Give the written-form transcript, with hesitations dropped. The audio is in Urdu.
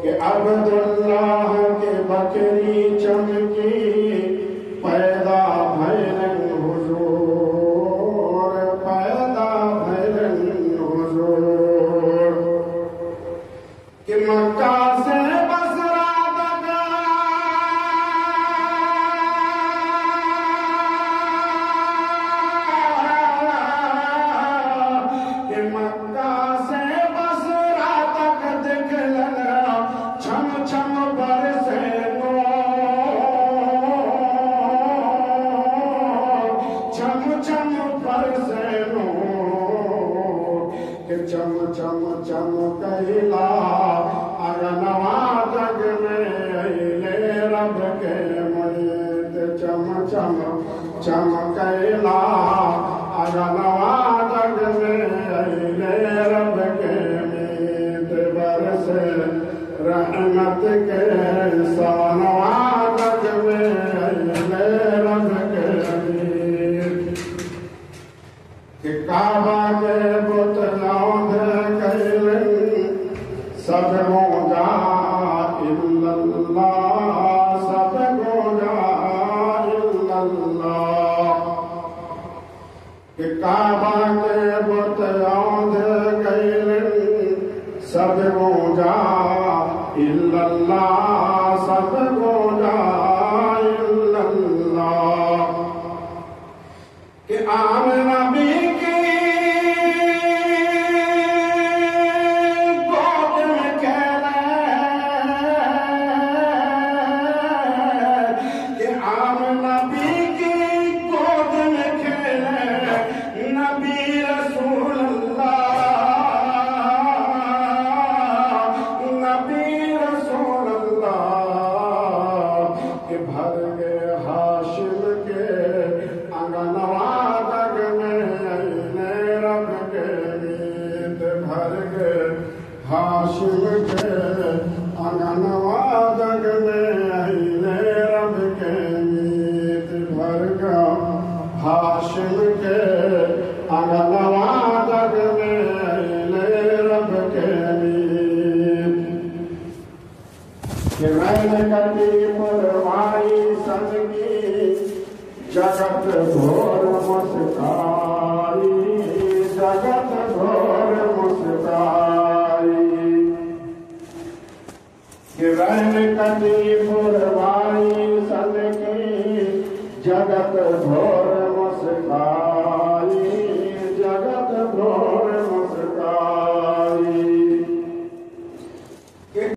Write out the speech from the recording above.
کہ عبداللہ کے بکری چمکی پیدا بھیرن حضور، پیدا بھیرن حضور، کہ مکہ سے بصرہ تک کہ مکہ سے بصرہ تک دکھلن چھم چھم برسے نور، چھم چھم برسے نور، کہ چم چم چم کہلا اگنوا جگ میں اہلِ رب کے مجید، چم چم چم کہلا اگنوا جگ میں اہلِ رب کے مجید، برسے رحمت کے سانوا جگ میں اہلِ رب کے مجید، کہ کعبہ کے بت لوند کہلن سب گونجا الا اللہ، سب گونجا الا اللہ، کہ کعبہ کے بت لوند کہلن سب گونجا الا اللہ، سب گونجا الا اللہ، کہ آمنہ بھی ہاشم کے انگنوا جگ میں اہلِ رب کے میت بھر گیا، ہاشم کے انگنوا جگ میں اہلِ رب کے میت، کہ رین کٹی پروائی سن کی جگت گھور مسکائی، جگت گھور مسکائی، کہ رین کٹی پروائی سن کی جگت گھور